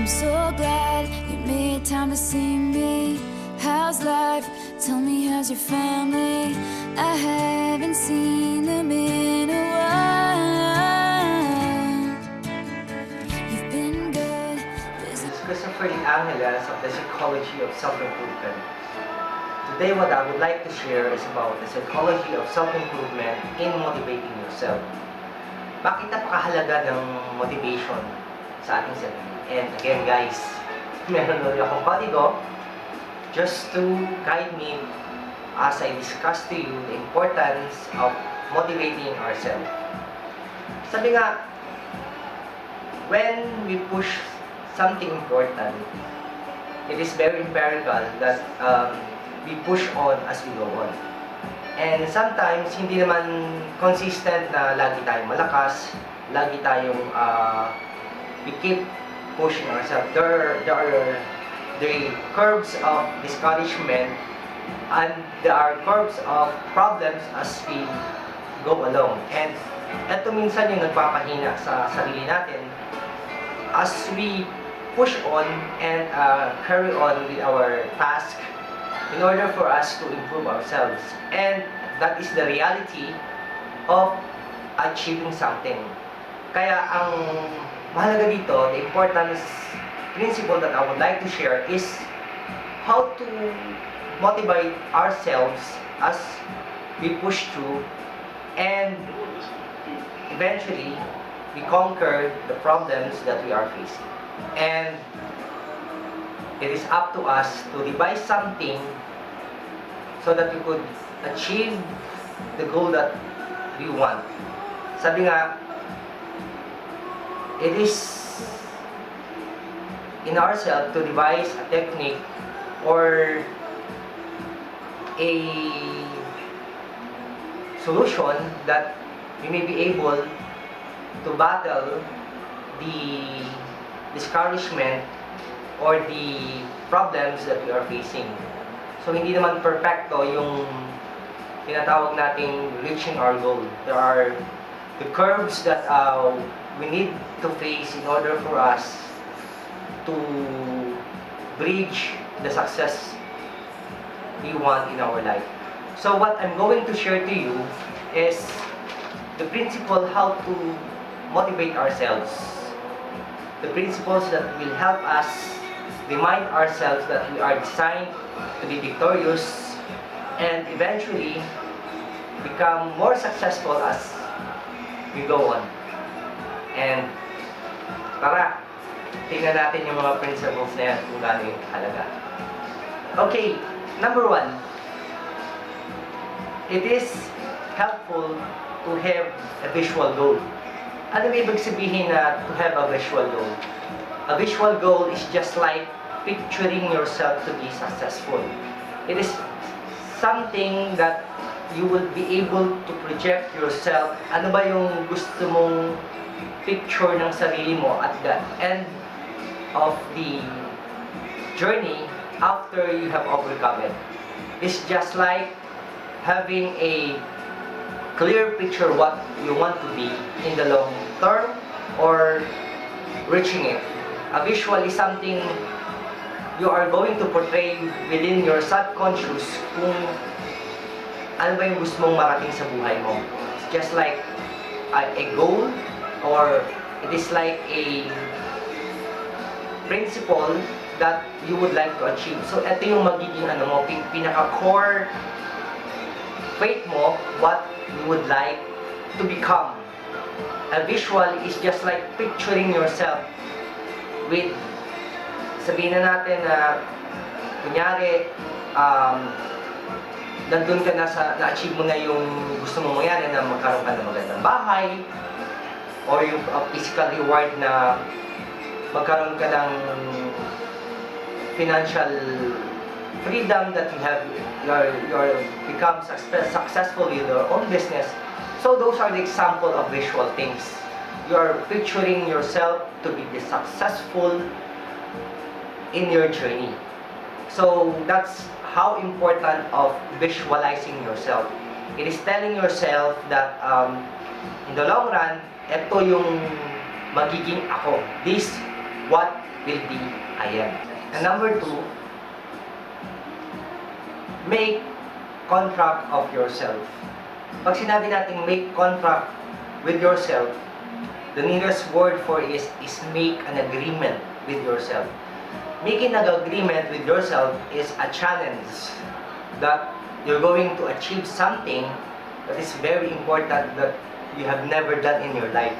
I'm so glad you made time to see me. How's life? Tell me, how's your family? I haven't seen them in a while. You've been good. This is Christopher Angeles of the Psychology of Self-Improvement. Today what I would like to share is about the psychology of self-improvement in motivating yourself. Bakit napakahalaga ng motivation sa ating sarili? And again guys, meron ulit akong kodigo just to guide me as I discuss to you the importance of motivating ourselves. Sabi nga, when we push something important, it is very empirical that we push on as we go on. And sometimes, hindi naman consistent na lagi tayong malakas, lagi tayong we keep pushing ourselves. There are the curves of discouragement and there are curves of problems as we go along. And ito minsan yung nagpapahina sa sarili natin as we push on and carry on with our task in order for us to improve ourselves. And that is the reality of achieving something. Kaya ang mahalaga dito, the important principle that I would like to share is how to motivate ourselves as we push through and eventually we conquer the problems that we are facing. And it is up to us to devise something so that we could achieve the goal that we want. Sabi nga, it is in ourselves to devise a technique or a solution that we may be able to battle the discouragement or the problems that we are facing. So hindi naman perfecto yung tinatawag nating reaching our goal. There are the curves that we need to face in order for us to bridge the success we want in our life. So what I'm going to share to you is the principle how to motivate ourselves. The principles that will help us remind ourselves that we are designed to be victorious and eventually become more successful as we go on. And tara, tingnan natin yung mga principles na yan kung gaano yung halaga. Okay, number 1. It is helpful to have a visual goal. Ano ba ibig sabihin na to have a visual goal? A visual goal is just like picturing yourself to be successful. It is something that you will be able to project yourself. Ano ba yung gusto mong picture ng sarili mo at the end of the journey after you have overcome it. It's just like having a clear picture what you want to be in the long term or reaching it. A visual is something you are going to portray within your subconscious kung ano ba yung gusto mong marating sa buhay mo. It's just like a goal or it is like a principle that you would like to achieve. So ito yung magiging ano mo, pinaka-core faith mo, what you would like to become. A visual is just like picturing yourself with, sabihin na natin na kunyari nandun ka na sa, na-achieve mo na yung gusto mong mangyari na magkaroon ka ng magandang bahay or yung physical reward na magkaroon ka ng financial freedom that you have, you're become successful in your own business. So those are the example of visual things. You are picturing yourself to be successful in your journey. So that's how important of visualizing yourself. It is telling yourself that in the long run, ito yung magiging ako. This what will be I am. And number 2, make contract of yourself. Pag sinabi natin make contract with yourself, the nearest word for it is make an agreement with yourself. Making an agreement with yourself is a challenge that you're going to achieve something that is very important that you have never done in your life.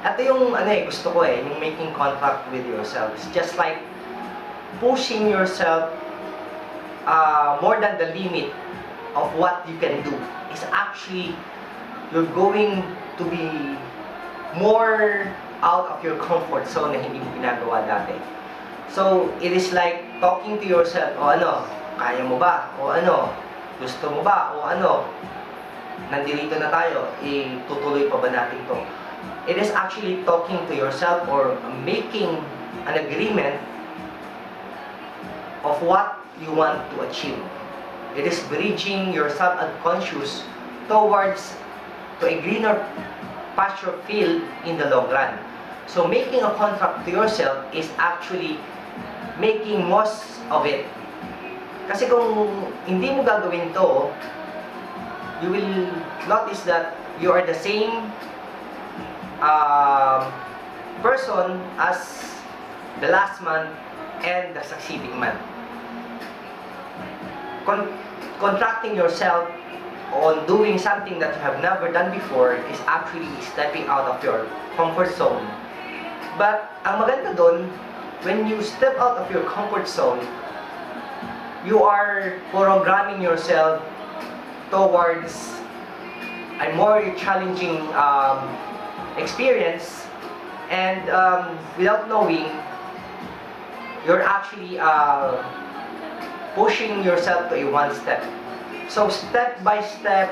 Ito yung gusto ko yung making contract with yourself. It's just like pushing yourself more than the limit of what you can do. Is actually you're going to be more out of your comfort zone na hindi mo ginagawa dati. So, it is like talking to yourself, o ano, kaya mo ba? O ano, gusto mo ba? O ano, nandito na tayo, tutuloy pa ba natin to? It is actually talking to yourself or making an agreement of what you want to achieve. It is bridging your subconscious towards to a greener pasture field in the long run. So making a contract to yourself is actually making most of it. Kasi kung hindi mo gagawin to, you will notice that you are the same person as the last month and the succeeding month. Contracting yourself on doing something that you have never done before is actually stepping out of your comfort zone. But ang maganda doon, when you step out of your comfort zone, you are programming yourself towards a more challenging experience, and without knowing, you're actually pushing yourself to a one step. So step by step,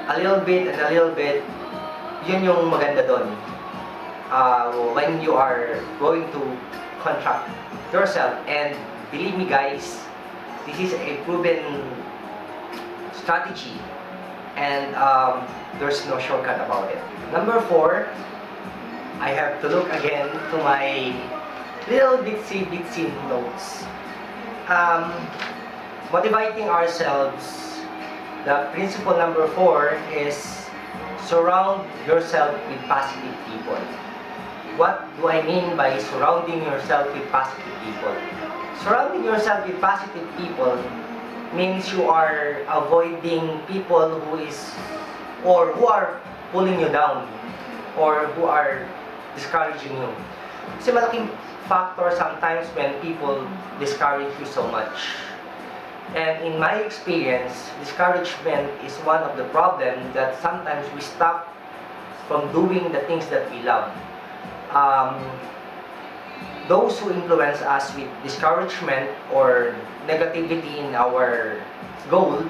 a little bit and a little bit, yun yung maganda doon. When you are going to contract yourself, and believe me guys, this is a proven strategy, and there's no shortcut about it. Number 4, I have to look again to my little bitsy notes. Motivating ourselves, the principle number 4 is surround yourself with positive people. What do I mean by surrounding yourself with positive people? Surrounding yourself with positive people means you are avoiding people who are pulling you down or who are discouraging you. Kasi malaking factor sometimes when people discourage you so much. And in my experience, discouragement is one of the problems that sometimes we stop from doing the things that we love. Those who influence us with discouragement or negativity in our goal,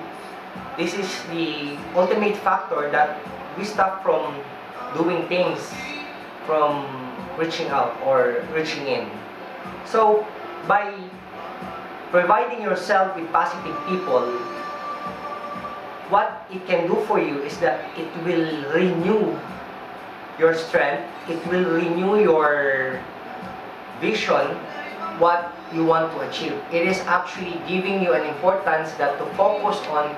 this is the ultimate factor that we stop from doing things, from reaching out or reaching in. So, by providing yourself with positive people, what it can do for you is that it will renew your strength, it will renew your vision, what you want to achieve. It is actually giving you an importance that to focus on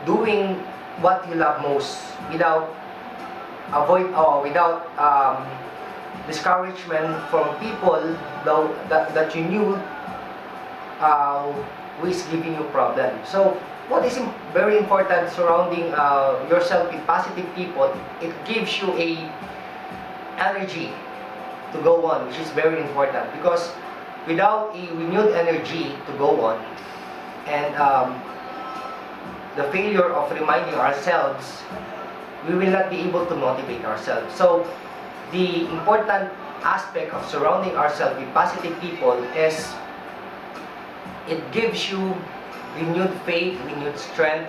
doing what you love most without discouragement from people that you knew who is giving you problem. So what is very important surrounding yourself with positive people, it gives you a energy to go on, which is very important, because without a renewed energy to go on, and the failure of reminding ourselves, we will not be able to motivate ourselves. So the important aspect of surrounding ourselves with positive people is it gives you renewed faith, renewed strength,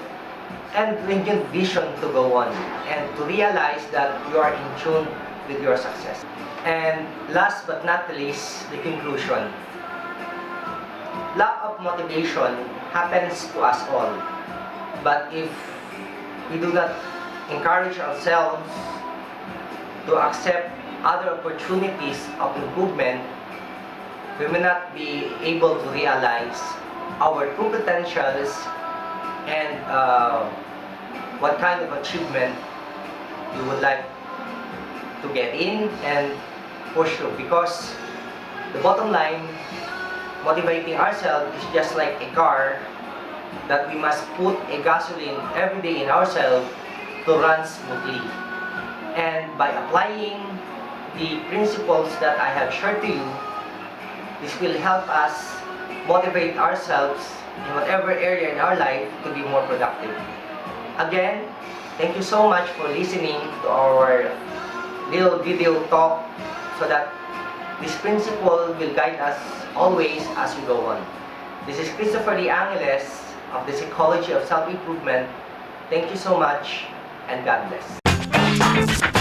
and renewed vision to go on, and to realize that you are in tune with your success. And last but not least, the conclusion. Lack of motivation happens to us all. But if we do not encourage ourselves to accept other opportunities of improvement, we may not be able to realize our true potentials and what kind of achievement you would like to get in and push through. Because the bottom line, motivating ourselves is just like a car that we must put a gasoline every day in ourselves to run smoothly. And by applying the principles that I have shared to you, this will help us motivate ourselves in whatever area in our life to be more productive. Again, thank you so much for listening to our little video talk so that this principle will guide us always as we go on. This is Christopher De Angeles of the Psychology of Self-Improvement. Thank you so much and God bless.